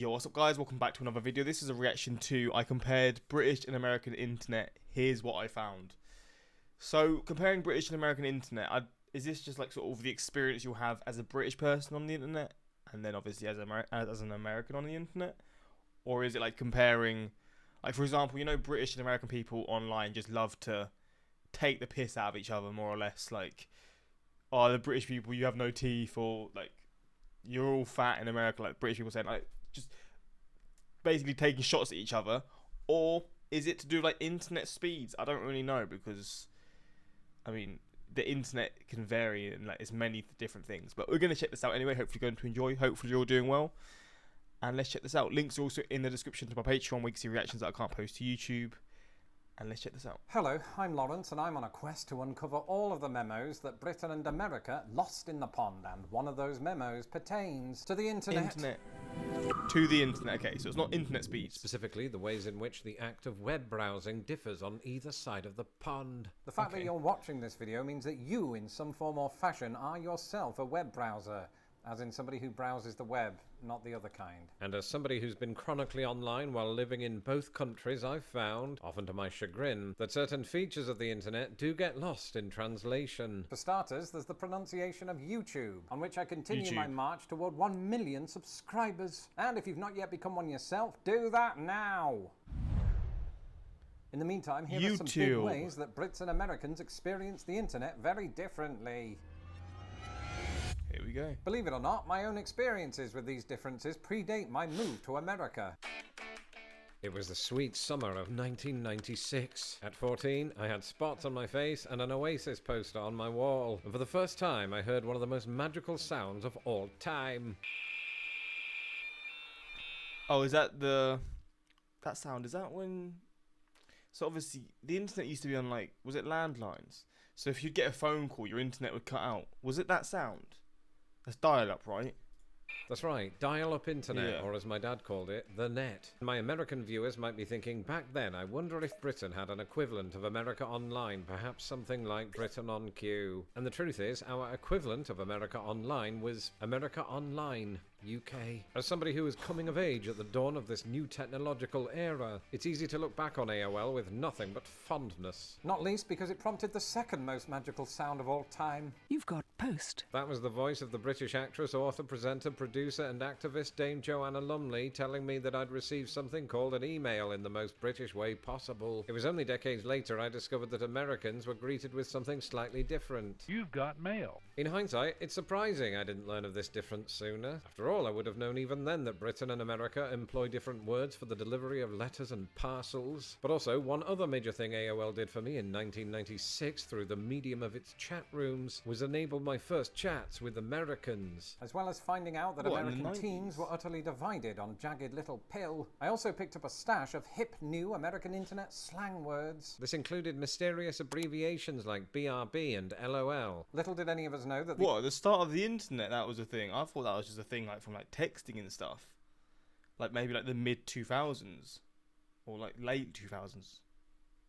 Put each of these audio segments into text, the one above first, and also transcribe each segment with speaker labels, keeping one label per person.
Speaker 1: Yo, what's up guys, welcome back to another video. This is a reaction to, I compared British and American internet. Here's what I found. So, comparing British and American internet, is this just like sort of the experience you'll have as a British person on the internet, and then obviously as an American on the internet? Or is it like comparing, like for example, you know, British and American people online just love to take the piss out of each other, more or less, like, oh, the British people, you have no teeth, or like, you're all fat in America, like British people saying, like, just basically taking shots at each other? Or is it to do like internet speeds? I don't really know, because I mean the internet can vary in like as many different things. But we're going to check this out anyway. Hopefully you're going to enjoy. Hopefully you're all doing well. And let's check this out. Links are also in the description to my Patreon where you can see reactions that I can't post to YouTube. And let's check this out.
Speaker 2: Hello, I'm Lawrence, and I'm on a quest to uncover all of the memos that Britain and America lost in the pond, and one of those memos pertains to the internet.
Speaker 1: To the internet. Okay, so it's not internet speeds.
Speaker 3: Specifically, the ways in which the act of web browsing differs on either side of the pond.
Speaker 2: The fact that you're watching this video means that you, in some form or fashion, are yourself a web browser. As in somebody who browses the web, not the other kind.
Speaker 3: And as somebody who's been chronically online while living in both countries, I've found, often to my chagrin, that certain features of the internet do get lost in translation.
Speaker 2: For starters, there's the pronunciation of YouTube, on which I continue my march toward 1 million subscribers. And if you've not yet become one yourself, do that now! In the meantime, here are some big ways that Brits and Americans experience the internet very differently.
Speaker 1: Here we go.
Speaker 2: Believe it or not, my own experiences with these differences predate my move to America.
Speaker 3: It was the sweet summer of 1996. At 14, I had spots on my face and an Oasis poster on my wall. And for the first time, I heard one of the most magical sounds of all time.
Speaker 1: Oh, is that that sound? Is that when... So obviously, the internet used to be on, like, was it landlines? So if you'd get a phone call, your internet would cut out. Was it that sound? That's dial-up, right?
Speaker 3: That's right, dial-up internet,
Speaker 1: yeah.
Speaker 3: Or as my dad called it, the net. My American viewers might be thinking, back then, I wonder if Britain had an equivalent of America Online, perhaps something like Britain on Q. And the truth is, our equivalent of America Online was America Online, UK. As somebody who was coming of age at the dawn of this new technological era, it's easy to look back on AOL with nothing but fondness.
Speaker 2: Not least because it prompted the second most magical sound of all time.
Speaker 4: You've got post.
Speaker 3: That was the voice of the British actress, author, presenter, producer and activist Dame Joanna Lumley telling me that I'd received something called an email in the most British way possible. It was only decades later I discovered that Americans were greeted with something slightly different.
Speaker 5: You've got mail.
Speaker 3: In hindsight, it's surprising I didn't learn of this difference sooner. After all, I would have known even then that Britain and America employ different words for the delivery of letters and parcels. But also, one other major thing AOL did for me in 1996 through the medium of its chat rooms was enable my first chats with Americans.
Speaker 2: As well as finding out that American teens were utterly divided on jagged little pill, I also picked up a stash of hip new American internet slang words.
Speaker 3: This included mysterious abbreviations like BRB and LOL.
Speaker 2: Little did any of us know that
Speaker 1: What, at the start of the internet that was a thing? I thought that was just a thing like from like texting and stuff. Like maybe like the mid 2000s or like late 2000s.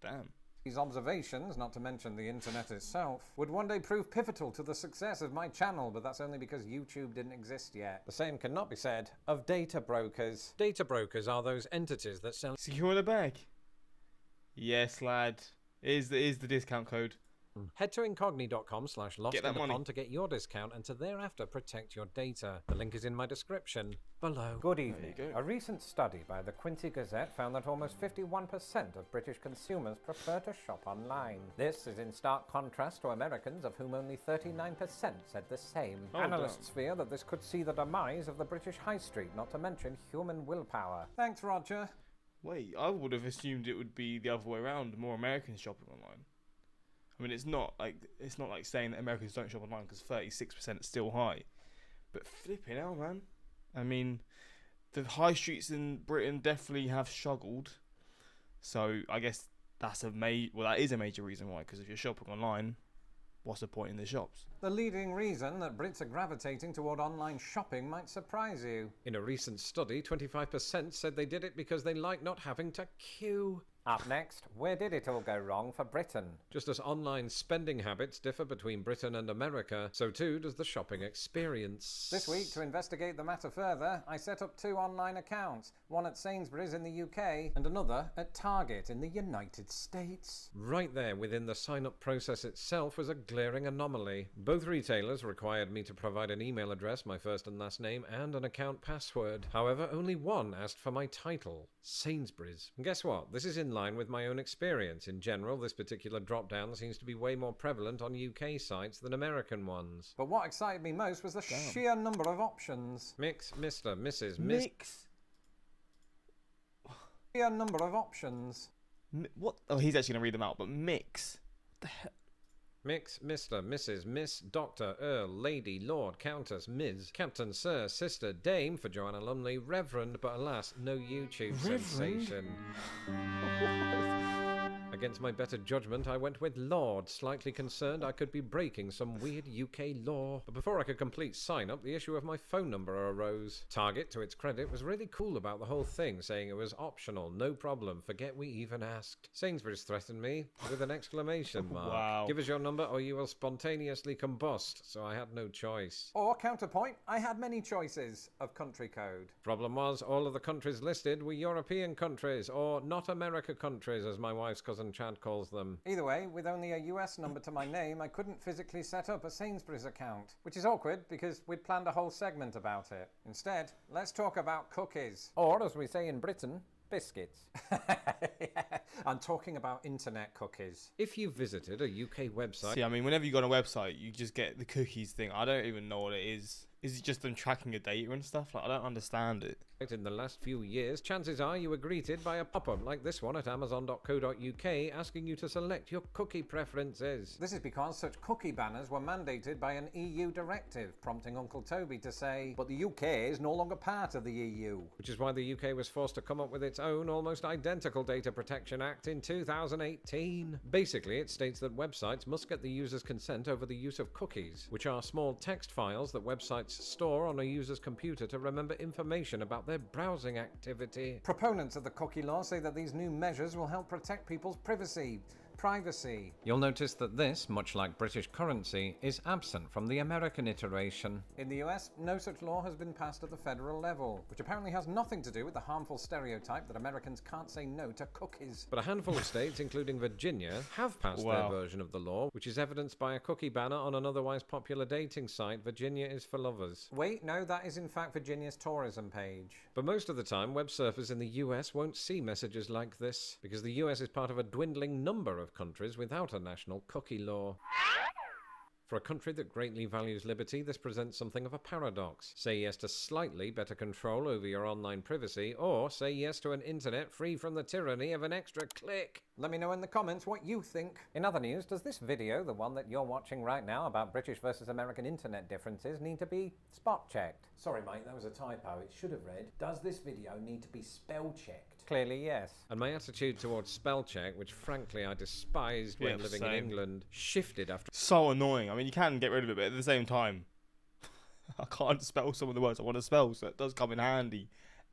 Speaker 1: Damn.
Speaker 2: These observations, not to mention the internet itself, would one day prove pivotal to the success of my channel, but that's only because YouTube didn't exist yet. The same cannot be said of data brokers.
Speaker 3: Data brokers are those entities that sell...
Speaker 1: Secure the bag. Yes, lad. Is the discount code.
Speaker 3: Head to incogni.com/lostinthepond to get your discount and to thereafter protect your data. The link is in my description below.
Speaker 2: Good evening. A recent study by the Quincy Gazette found that almost 51% of British consumers prefer to shop online. This is in stark contrast to Americans, of whom only 39% said the same. Analysts fear that this could see the demise of the British high street, not to mention human willpower. Thanks, Roger.
Speaker 1: Wait, I would have assumed it would be the other way around, more Americans shopping online. I mean, it's not like saying that Americans don't shop online, because 36% is still high. But flipping hell, man. I mean, the high streets in Britain definitely have struggled. So I guess that is a major reason why. Because if you're shopping online, what's the point in the shops?
Speaker 2: The leading reason that Brits are gravitating toward online shopping might surprise you.
Speaker 3: In a recent study, 25% said they did it because they like not having to queue.
Speaker 2: Up next, where did it all go wrong for Britain?
Speaker 3: Just as online spending habits differ between Britain and America, so too does the shopping experience.
Speaker 2: This week, to investigate the matter further, I set up 2 online accounts, one at Sainsbury's in the UK and another at Target in the United States.
Speaker 3: Right there within the sign-up process itself was a glaring anomaly. Both retailers required me to provide an email address, my first and last name, and an account password. However, only one asked for my title, Sainsbury's. And guess what? This is in line with my own experience. In general, this particular drop-down seems to be way more prevalent on UK sites than American ones.
Speaker 2: But what excited me most was the sheer number of options.
Speaker 3: Mix, Mr., Mrs., Miss...
Speaker 1: Mix.
Speaker 2: Sheer number of options.
Speaker 1: What? Oh, he's actually going to read them out, but mix. What the hell?
Speaker 3: Mix, Mr., Mrs., Miss, Doctor, Earl, Lady, Lord, Countess, Ms., Captain, Sir, Sister, Dame for Joanna Lumley, Reverend, but alas, no YouTube sensation. Against my better judgment, I went with Lord, slightly concerned I could be breaking some weird UK law. But before I could complete sign-up, the issue of my phone number arose. Target, to its credit, was really cool about the whole thing, saying it was optional, no problem, forget we even asked. Sainsbury's threatened me with an exclamation mark.
Speaker 1: Wow.
Speaker 3: Give us your number or you will spontaneously combust, so I had no choice.
Speaker 2: Or, counterpoint, I had many choices of country code.
Speaker 3: Problem was, all of the countries listed were European countries, or not America countries, as my wife's cousin Chad calls them.
Speaker 2: Either way, with only a US number to my name, I couldn't physically set up a Sainsbury's account, which is awkward because we'd planned a whole segment about it. Instead, let's talk about cookies. Or, as we say in Britain, biscuits. I'm talking about internet cookies.
Speaker 3: If you visited a UK website...
Speaker 1: See, I mean, whenever you go on a website, you just get the cookies thing. I don't even know what it is. Is it just them tracking your data and stuff? Like, I don't understand it.
Speaker 3: In the last few years, chances are you were greeted by a pop-up like this one at amazon.co.uk asking you to select your cookie preferences.
Speaker 2: This is because such cookie banners were mandated by an EU directive, prompting Uncle Toby to say, but the UK is no longer part of the EU.
Speaker 3: Which is why the UK was forced to come up with its own almost identical Data Protection Act in 2018. Basically, it states that websites must get the user's consent over the use of cookies, which are small text files that websites store on a user's computer to remember information about their browsing activity.
Speaker 2: Proponents of the cookie law say that these new measures will help protect people's privacy. You'll notice that this, much like British currency, is absent from the American iteration. In the US, no such law has been passed at the federal level, which apparently has nothing to do with the harmful stereotype that Americans can't say no to cookies.
Speaker 3: But a handful of states, including Virginia, have passed their version of the law, which is evidenced by a cookie banner on an otherwise popular dating site, Virginia is for Lovers.
Speaker 2: Wait, no, that is in fact Virginia's tourism page.
Speaker 3: But most of the time, web surfers in the US won't see messages like this, because the US is part of a dwindling number of countries without a national cookie law. For a country that greatly values liberty, this presents something of a paradox. Say yes to slightly better control over your online privacy, or say yes to an internet free from the tyranny of an extra click. Let me know in the comments what you think. In other news, does this video, the one that you're watching right now about British versus American internet differences, need to be spot checked?
Speaker 4: Sorry mate, that was a typo. It should have read, does this video need to be spell checked?
Speaker 2: Clearly, yes.
Speaker 3: And my attitude towards spell check, which frankly I despised when living in England, shifted after...
Speaker 1: So annoying. I mean, you can get rid of it, but at the same time, I can't spell some of the words I want to spell, so it does come in handy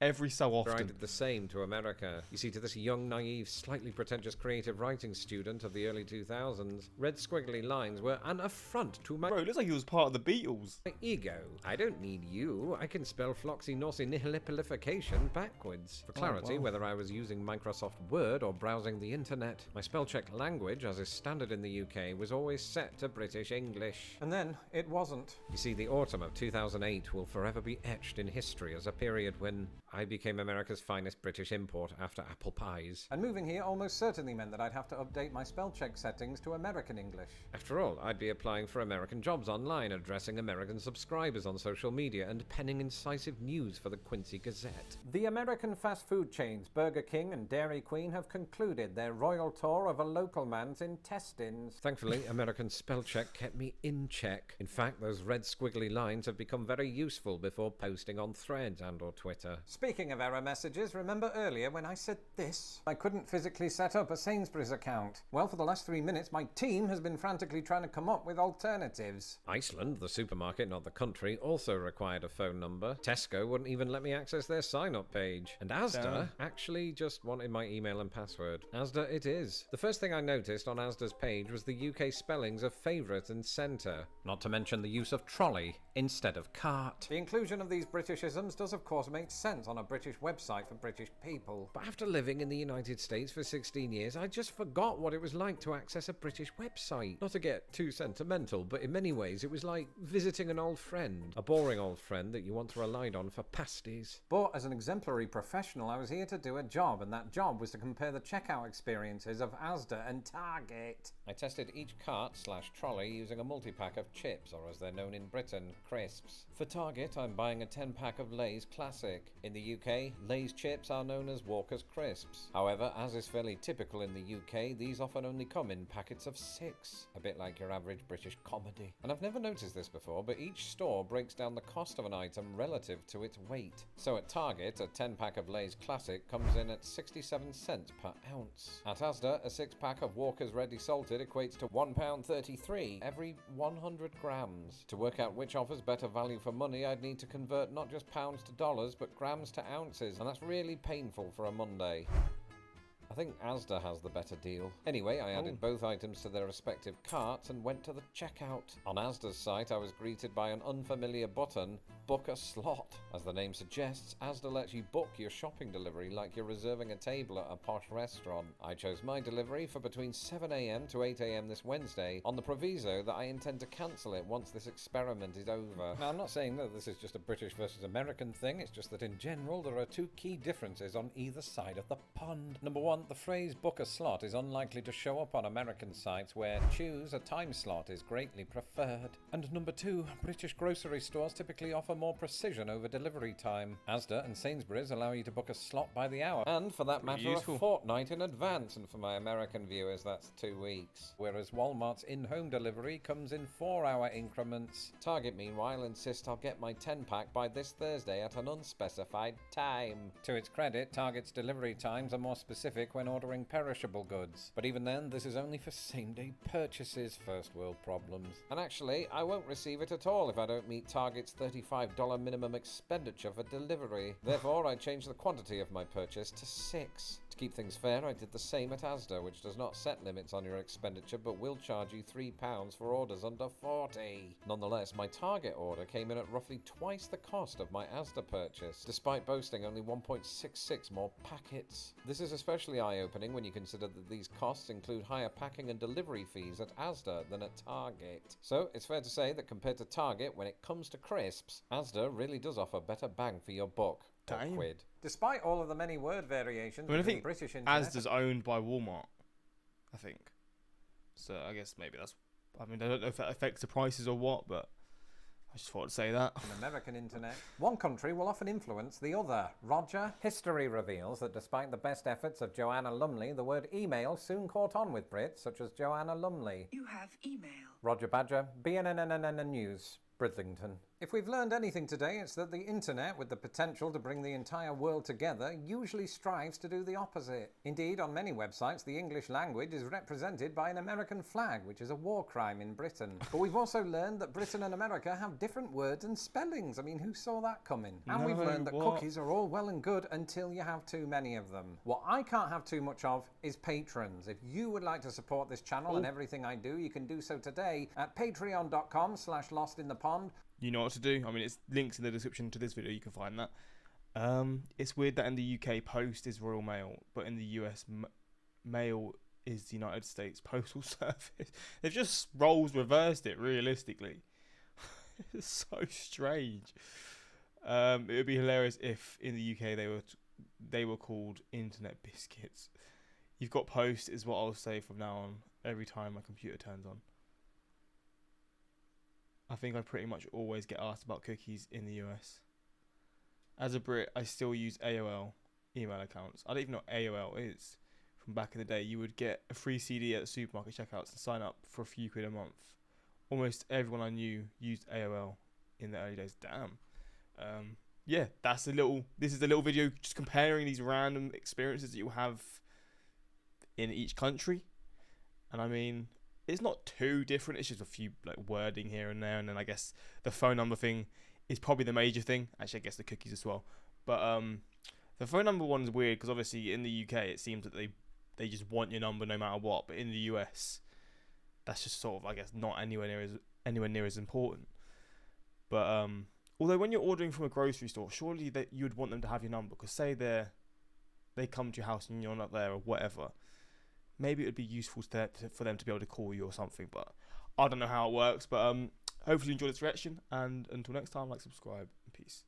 Speaker 1: every so often.
Speaker 3: I did the same to America. You see, to this young, naive, slightly pretentious creative writing student of the early 2000s, red squiggly lines were an affront to my...
Speaker 1: Bro, it looks like he was part of the Beatles.
Speaker 3: My ego. I don't need you. I can spell floxy nosy nihilipilification backwards. For clarity, whether I was using Microsoft Word or browsing the internet, my spell check language, as is standard in the UK, was always set to British English.
Speaker 2: And then it wasn't.
Speaker 3: You see, the autumn of 2008 will forever be etched in history as a period when I became America's finest British import after apple pies.
Speaker 2: And moving here almost certainly meant that I'd have to update my spell check settings to American English.
Speaker 3: After all, I'd be applying for American jobs online, addressing American subscribers on social media, and penning incisive news for the Quincy Gazette.
Speaker 2: The American fast food chains Burger King and Dairy Queen have concluded their royal tour of a local man's intestines.
Speaker 3: Thankfully, American spell check kept me in check. In fact, those red squiggly lines have become very useful before posting on Threads and or Twitter.
Speaker 2: Speaking of error messages, remember earlier when I said this? I couldn't physically set up a Sainsbury's account. Well, for the last 3 minutes, my team has been frantically trying to come up with alternatives.
Speaker 3: Iceland, the supermarket, not the country, also required a phone number. Tesco wouldn't even let me access their sign-up page. And Asda
Speaker 1: Damn.
Speaker 3: actually just wanted my email and password. Asda it is. The first thing I noticed on Asda's page was the UK spellings of favourite and centre. Not to mention the use of trolley instead of cart.
Speaker 2: The inclusion of these Britishisms does of course make sense on a British website for British people.
Speaker 3: But after living in the United States for 16 years, I just forgot what it was like to access a British website. Not to get too sentimental, but in many ways it was like visiting an old friend. A boring old friend that you once relied on for pasties.
Speaker 2: But as an exemplary professional, I was here to do a job, and that job was to compare the checkout experiences of Asda and Target.
Speaker 3: I tested each cart/trolley using a multi-pack of chips, or as they're known in Britain, crisps. For Target, I'm buying a 10-pack of Lay's Classic. In the UK, Lay's chips are known as Walker's Crisps. However, as is fairly typical in the UK, these often only come in packets of 6, a bit like your average British comedy. And I've never noticed this before, but each store breaks down the cost of an item relative to its weight. So at Target, a 10-pack of Lay's Classic comes in at 67 cents per ounce. At Asda, a 6-pack of Walker's Ready Salted equates to £1.33 every 100 grams. To work out which offers better value for money, I'd need to convert not just pounds to dollars, but grams to ounces, and that's really painful for a Monday. I think Asda has the better deal. Anyway, I added both items to their respective carts and went to the checkout. On Asda's site, I was greeted by an unfamiliar button, Book a Slot. As the name suggests, Asda lets you book your shopping delivery like you're reserving a table at a posh restaurant. I chose my delivery for between 7 AM to 8 AM this Wednesday, on the proviso that I intend to cancel it once this experiment is over. Now, I'm not saying that this is just a British versus American thing, it's just that in general there are two key differences on either side of the pond. Number one, the phrase book a slot is unlikely to show up on American sites where choose a time slot is greatly preferred. And number two, British grocery stores typically offer more precision over delivery time. Asda and Sainsbury's allow you to book a slot by the hour, and for that matter
Speaker 1: useful.
Speaker 3: a fortnight in advance, and for my American viewers that's 2 weeks. Whereas Walmart's in-home delivery comes in 4-hour increments. Target meanwhile insists I'll get my 10-pack by this Thursday at an unspecified time. To its credit, Target's delivery times are more specific when ordering perishable goods. But even then, this is only for same-day purchases, first world problems. And actually, I won't receive it at all if I don't meet Target's $35 minimum expenditure for delivery. Therefore, I changed the quantity of my purchase to 6. To keep things fair, I did the same at Asda, which does not set limits on your expenditure but will charge you £3 for orders under 40. Nonetheless, my Target order came in at roughly twice the cost of my Asda purchase, despite boasting only 1.66 more packets. This is especially eye-opening when you consider that these costs include higher packing and delivery fees at Asda than at Target. So, it's fair to say that compared to Target, when it comes to crisps, Asda really does offer better bang for your buck. Or
Speaker 1: Damn.
Speaker 3: quid.
Speaker 2: Despite all of the many word variations
Speaker 1: I mean, I
Speaker 2: between
Speaker 1: think
Speaker 2: British internet
Speaker 1: Asda's owned by Walmart, I think. So I guess maybe that's... I mean, I don't know if that affects the prices or what, but I just thought I'd say that.
Speaker 2: and American internet, one country will often influence the other. Roger, history reveals that despite the best efforts of Joanna Lumley, the word email soon caught on with Brits, such as Joanna Lumley.
Speaker 5: You have email.
Speaker 2: Roger Badger, BNN News, Bridlington. If we've learned anything today, it's that the internet, with the potential to bring the entire world together, usually strives to do the opposite. Indeed, on many websites, the English language is represented by an American flag, which is a war crime in Britain. But we've also learned that Britain and America have different words and spellings. I mean, who saw that coming? And we've
Speaker 1: No,
Speaker 2: learned that
Speaker 1: what?
Speaker 2: cookies are all well and good until you have too many of them. What I can't have too much of is patrons. If you would like to support this channel and everything I do, you can do so today at patreon.com/lostinthepond.
Speaker 1: You know what to do. I mean, it's links in the description to this video. You can find that. It's weird that in the UK, post is Royal Mail, but in the US, mail is the United States Postal Service. They've just roles reversed it, realistically. It's so strange. It would be hilarious if in the UK they were called Internet Biscuits. You've got post is what I'll say from now on every time my computer turns on. I think I pretty much always get asked about cookies in the US. As a Brit, I still use AOL email accounts. I don't even know what AOL is. From back in the day, you would get a free CD at the supermarket checkouts and sign up for a few quid a month. Almost everyone I knew used AOL in the early days. Damn. yeah, this is a little video just comparing these random experiences that you have in each country. And I mean, it's not too different. It's just a few like wording here and there, and then I guess the phone number thing is probably the major thing. Actually, I guess the cookies as well. But the phone number one is weird because obviously in the UK it seems that they just want your number no matter what. But in the US, that's just sort of, I guess, not anywhere near as important. But although when you're ordering from a grocery store, surely that you would want them to have your number, because say they come to your house and you're not there or whatever. Maybe it would be useful for them to be able to call you or something, but I don't know how it works. But hopefully you enjoyed this reaction, and until next time, like, subscribe, and peace.